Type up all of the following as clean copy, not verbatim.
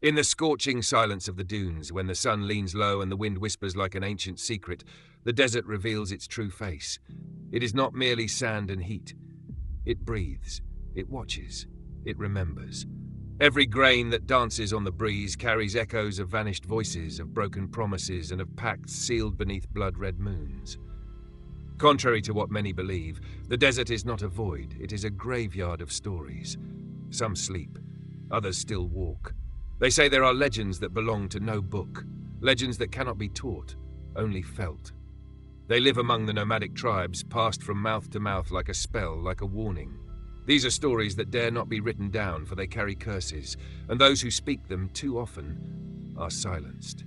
In the scorching silence of the dunes, when the sun leans low and the wind whispers like an ancient secret, the desert reveals its true face. It is not merely sand and heat. It breathes, it watches, it remembers. Every grain that dances on the breeze carries echoes of vanished voices, of broken promises, and of pacts sealed beneath blood-red moons. Contrary to what many believe, the desert is not a void, it is a graveyard of stories. Some sleep, others still walk. They say there are legends that belong to no book, legends that cannot be taught, only felt. They live among the nomadic tribes, passed from mouth to mouth like a spell, like a warning. These are stories that dare not be written down, for they carry curses, and those who speak them too often are silenced.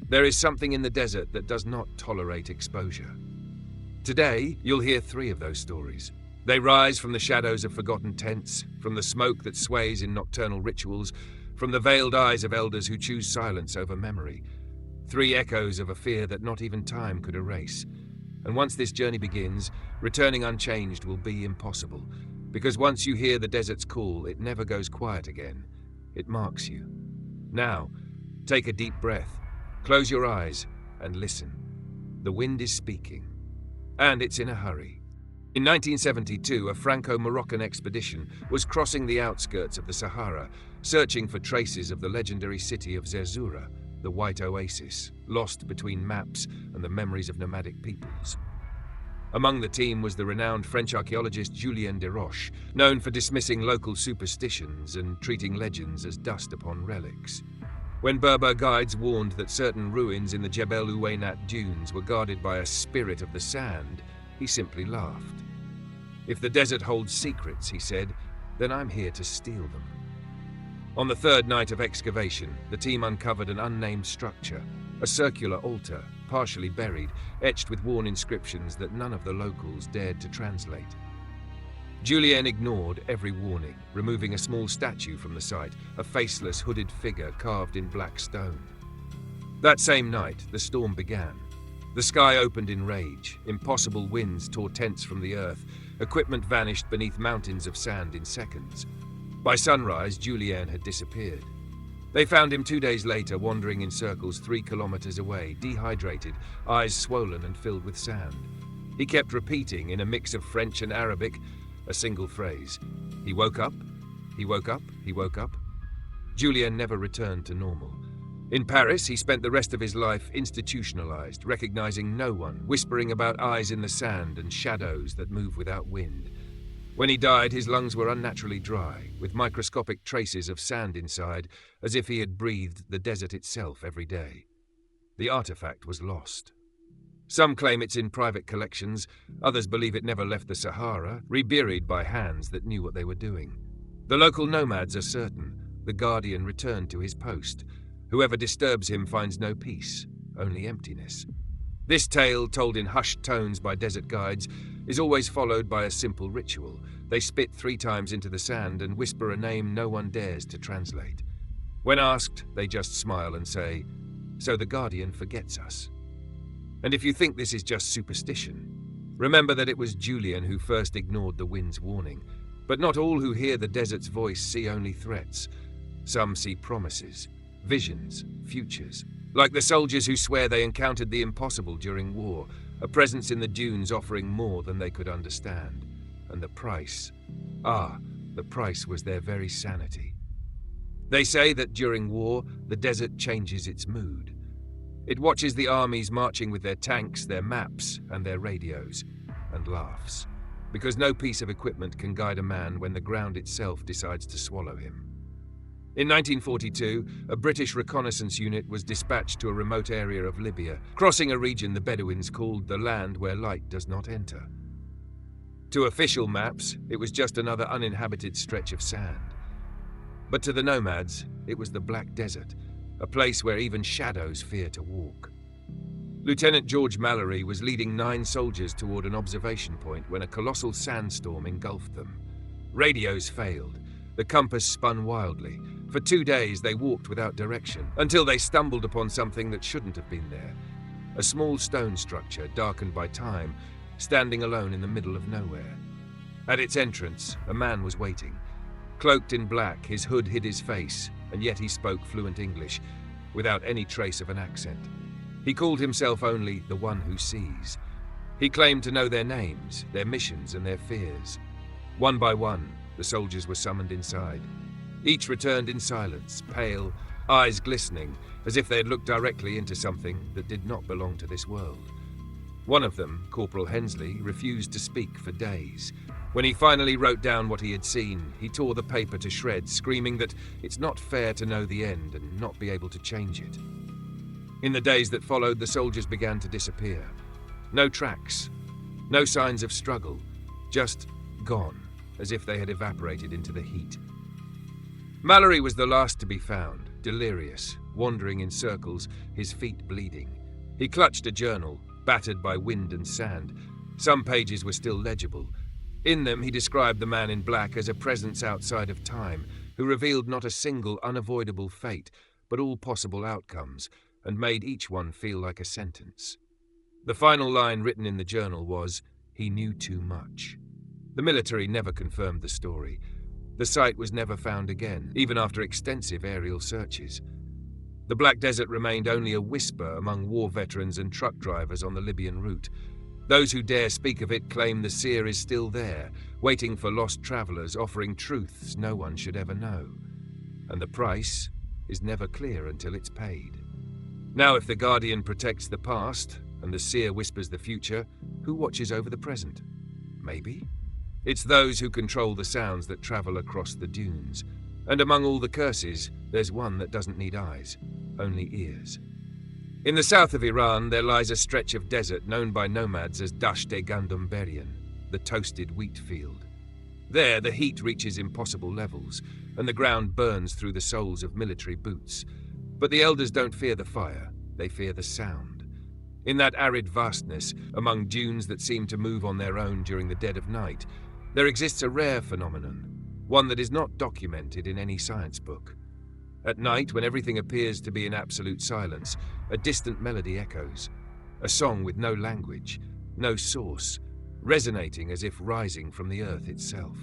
There is something in the desert that does not tolerate exposure. Today, you'll hear 3 of those stories. They rise from the shadows of forgotten tents, from the smoke that sways in nocturnal rituals, from the veiled eyes of elders who choose silence over memory. 3 echoes of a fear that not even time could erase. And once this journey begins, returning unchanged will be impossible, because once you hear the desert's call, it never goes quiet again. It marks you. Now, take a deep breath, close your eyes, and listen. The wind is speaking. And it's in a hurry. In 1972, a Franco-Moroccan expedition was crossing the outskirts of the Sahara, searching for traces of the legendary city of Zerzura, the White Oasis, lost between maps and the memories of nomadic peoples. Among the team was the renowned French archaeologist Julien Desroches, known for dismissing local superstitions and treating legends as dust upon relics. When Berber guides warned that certain ruins in the Jebel Ouenat dunes were guarded by a spirit of the sand, he simply laughed. "If the desert holds secrets," he said, "then I'm here to steal them." On the 3rd night of excavation, the team uncovered an unnamed structure, a circular altar, partially buried, etched with worn inscriptions that none of the locals dared to translate. Julien ignored every warning, removing a small statue from the site, a faceless, hooded figure carved in black stone. That same night, the storm began. The sky opened in rage, impossible winds tore tents from the earth, equipment vanished beneath mountains of sand in seconds. By sunrise, Julien had disappeared. They found him 2 days later, wandering in circles 3 kilometers away, dehydrated, eyes swollen and filled with sand. He kept repeating, in a mix of French and Arabic, a single phrase. He woke up, he woke up, he woke up. Julien never returned to normal. In Paris, he spent the rest of his life institutionalized, recognizing no one, whispering about eyes in the sand and shadows that move without wind. When he died, his lungs were unnaturally dry, with microscopic traces of sand inside, as if he had breathed the desert itself every day. The artifact was lost. Some claim it's in private collections, others believe it never left the Sahara, reburied by hands that knew what they were doing. The local nomads are certain. The guardian returned to his post. Whoever disturbs him finds no peace, only emptiness. This tale, told in hushed tones by desert guides, is always followed by a simple ritual. They spit 3 times into the sand and whisper a name no one dares to translate. When asked, they just smile and say, "So the guardian forgets us." And if you think this is just superstition, remember that it was Julien who first ignored the wind's warning. But not all who hear the desert's voice see only threats. Some see promises, visions, futures. Like the soldiers who swear they encountered the impossible during war, a presence in the dunes offering more than they could understand. And the price, the price was their very sanity. They say that during war, the desert changes its mood. It watches the armies marching with their tanks, their maps, and their radios, and laughs. Because no piece of equipment can guide a man when the ground itself decides to swallow him. In 1942, a British reconnaissance unit was dispatched to a remote area of Libya, crossing a region the Bedouins called the land where light does not enter. To official maps, it was just another uninhabited stretch of sand. But to the nomads, it was the Black Desert, a place where even shadows fear to walk. Lieutenant George Mallory was leading 9 soldiers toward an observation point when a colossal sandstorm engulfed them. Radios failed. The compass spun wildly. For 2 days they walked without direction, until they stumbled upon something that shouldn't have been there. A small stone structure, darkened by time, standing alone in the middle of nowhere. At its entrance, a man was waiting. Cloaked in black, his hood hid his face, and yet he spoke fluent English, without any trace of an accent. He called himself only the One Who Sees. He claimed to know their names, their missions, and their fears. One by one, the soldiers were summoned inside. Each returned in silence, pale, eyes glistening, as if they had looked directly into something that did not belong to this world. One of them, Corporal Hensley, refused to speak for days. When he finally wrote down what he had seen, he tore the paper to shreds, screaming that it's not fair to know the end and not be able to change it. In the days that followed, the soldiers began to disappear. No tracks, no signs of struggle, just gone, as if they had evaporated into the heat. Mallory was the last to be found, delirious, wandering in circles, his feet bleeding. He clutched a journal, battered by wind and sand. Some pages were still legible. In them he described the man in black as a presence outside of time, who revealed not a single unavoidable fate, but all possible outcomes, and made each one feel like a sentence. The final line written in the journal was, "He knew too much." The military never confirmed the story. The site was never found again, even after extensive aerial searches. The Black Desert remained only a whisper among war veterans and truck drivers on the Libyan route. Those who dare speak of it claim the seer is still there, waiting for lost travelers, offering truths no one should ever know. And the price is never clear until it's paid. Now, if the Guardian protects the past and the seer whispers the future, who watches over the present? Maybe? It's those who control the sounds that travel across the dunes. And among all the curses, there's one that doesn't need eyes, only ears. In the south of Iran, there lies a stretch of desert known by nomads as Dasht-e Gandum, the toasted wheat field. There, the heat reaches impossible levels, and the ground burns through the soles of military boots. But the elders don't fear the fire, they fear the sound. In that arid vastness, among dunes that seem to move on their own during the dead of night, there exists a rare phenomenon, one that is not documented in any science book. At night, when everything appears to be in absolute silence, a distant melody echoes, a song with no language, no source, resonating as if rising from the earth itself.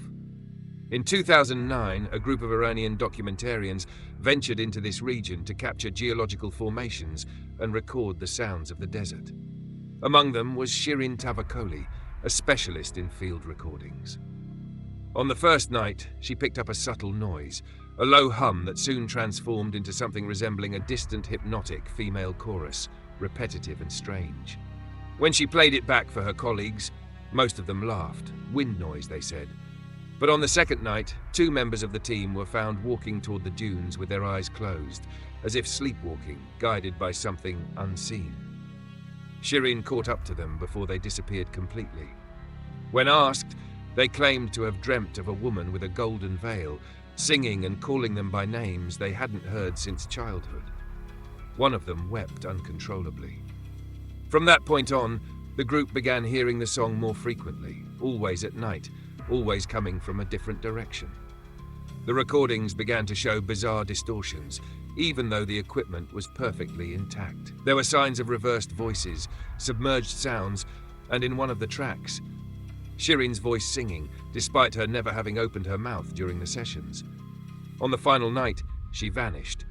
In 2009, a group of Iranian documentarians ventured into this region to capture geological formations and record the sounds of the desert. Among them was Shirin Tavakoli, a specialist in field recordings. On the first night, she picked up a subtle noise, a low hum that soon transformed into something resembling a distant hypnotic female chorus, repetitive and strange. When she played it back for her colleagues, most of them laughed. Wind noise, they said. But on the second night, 2 members of the team were found walking toward the dunes with their eyes closed, as if sleepwalking, guided by something unseen. Shirin caught up to them before they disappeared completely. When asked, they claimed to have dreamt of a woman with a golden veil, singing and calling them by names they hadn't heard since childhood. One of them wept uncontrollably. From that point on, the group began hearing the song more frequently, always at night, always coming from a different direction. The recordings began to show bizarre distortions, even though the equipment was perfectly intact. There were signs of reversed voices, submerged sounds, and in one of the tracks, Shirin's voice singing, despite her never having opened her mouth during the sessions. On the final night, she vanished.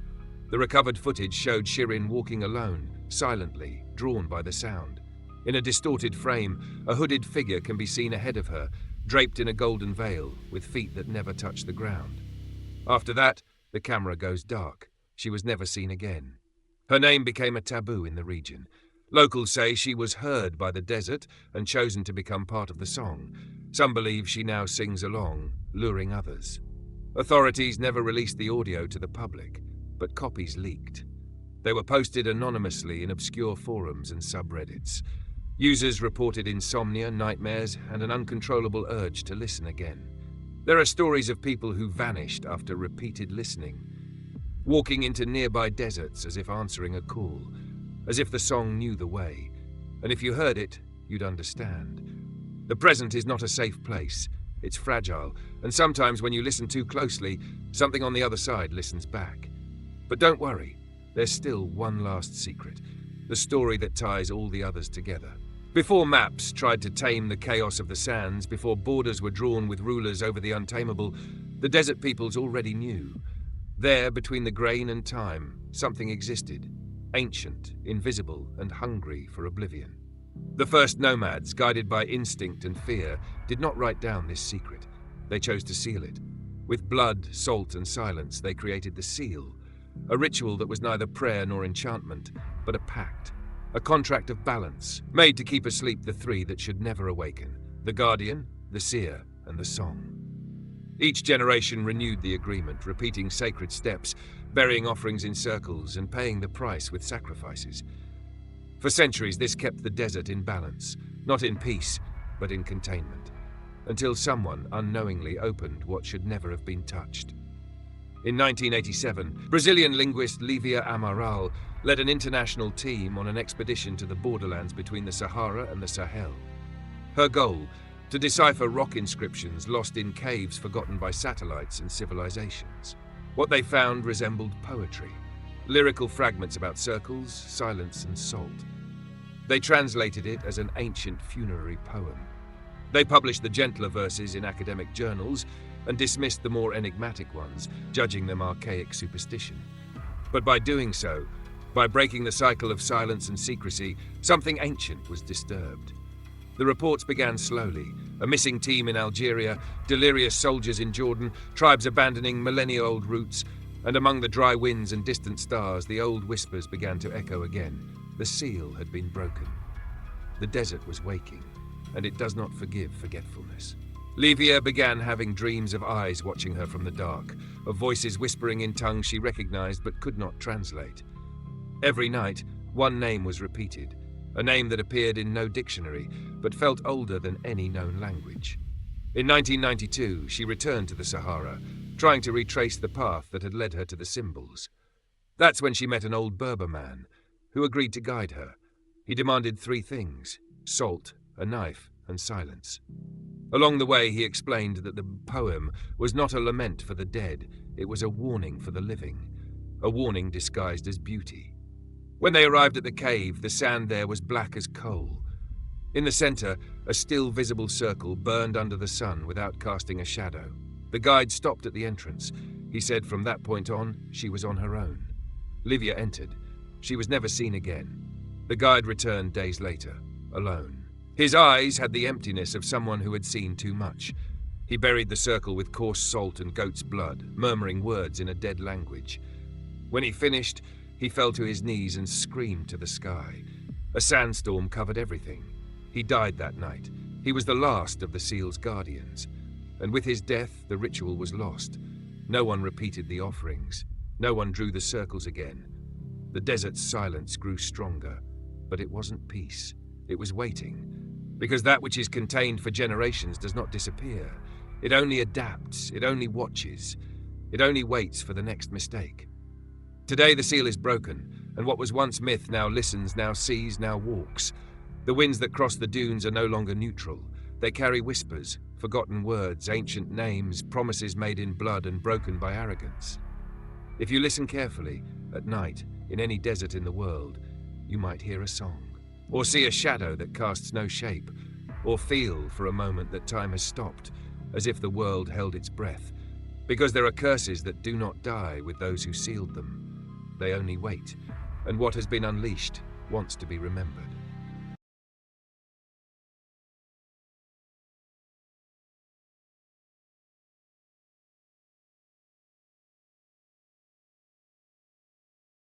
The recovered footage showed Shirin walking alone, silently, drawn by the sound. In a distorted frame, a hooded figure can be seen ahead of her, draped in a golden veil, with feet that never touch the ground. After that, the camera goes dark. She was never seen again. Her name became a taboo in the region. Locals say she was heard by the desert and chosen to become part of the song. Some believe she now sings along, luring others. Authorities never released the audio to the public, but copies leaked. They were posted anonymously in obscure forums and subreddits. Users reported insomnia, nightmares, and an uncontrollable urge to listen again. There are stories of people who vanished after repeated listening, walking into nearby deserts as if answering a call, as if the song knew the way, and if you heard it, you'd understand. The present is not a safe place. It's fragile, and sometimes when you listen too closely, something on the other side listens back. But don't worry, there's still one last secret, the story that ties all the others together. Before maps tried to tame the chaos of the sands, before borders were drawn with rulers over the untamable, the desert peoples already knew. There, between the grain and time, something existed, ancient, invisible, and hungry for oblivion. The first nomads, guided by instinct and fear, did not write down this secret. They chose to seal it. With blood, salt, and silence, they created the seal, a ritual that was neither prayer nor enchantment, but a pact, a contract of balance, made to keep asleep the three that should never awaken: the guardian, the seer, and the song. Each generation renewed the agreement, repeating sacred steps, burying offerings in circles, and paying the price with sacrifices. For centuries, this kept the desert in balance, not in peace, but in containment, until someone unknowingly opened what should never have been touched. In 1987, Brazilian linguist Livia Amaral led an international team on an expedition to the borderlands between the Sahara and the Sahel. Her goal: to decipher rock inscriptions lost in caves forgotten by satellites and civilizations. What they found resembled poetry, lyrical fragments about circles, silence, and salt. They translated it as an ancient funerary poem. They published the gentler verses in academic journals and dismissed the more enigmatic ones, judging them archaic superstition. But by doing so, by breaking the cycle of silence and secrecy, something ancient was disturbed. The reports began slowly: a missing team in Algeria, delirious soldiers in Jordan, tribes abandoning millennia-old roots, and among the dry winds and distant stars, the old whispers began to echo again. The seal had been broken. The desert was waking, and it does not forgive forgetfulness. Livia began having dreams of eyes watching her from the dark, of voices whispering in tongues she recognized but could not translate. Every night, one name was repeated, a name that appeared in no dictionary, but felt older than any known language. In 1992, she returned to the Sahara, trying to retrace the path that had led her to the symbols. That's when she met an old Berber man, who agreed to guide her. He demanded three things: salt, a knife, and silence. Along the way, he explained that the poem was not a lament for the dead, it was a warning for the living, a warning disguised as beauty. When they arrived at the cave, the sand there was black as coal. In the center, a still visible circle burned under the sun without casting a shadow. The guide stopped at the entrance. He said from that point on, she was on her own. Livia entered. She was never seen again. The guide returned days later, alone. His eyes had the emptiness of someone who had seen too much. He buried the circle with coarse salt and goat's blood, murmuring words in a dead language. When he finished, he fell to his knees and screamed to the sky. A sandstorm covered everything. He died that night. He was the last of the seal's guardians. And with his death, the ritual was lost. No one repeated the offerings. No one drew the circles again. The desert's silence grew stronger. But it wasn't peace. It was waiting. Because that which is contained for generations does not disappear. It only adapts. It only watches. It only waits for the next mistake. Today the seal is broken, and what was once myth now listens, now sees, now walks. The winds that cross the dunes are no longer neutral. They carry whispers, forgotten words, ancient names, promises made in blood and broken by arrogance. If you listen carefully, at night, in any desert in the world, you might hear a song, or see a shadow that casts no shape, or feel for a moment that time has stopped, as if the world held its breath, because there are curses that do not die with those who sealed them. They only wait, and what has been unleashed wants to be remembered.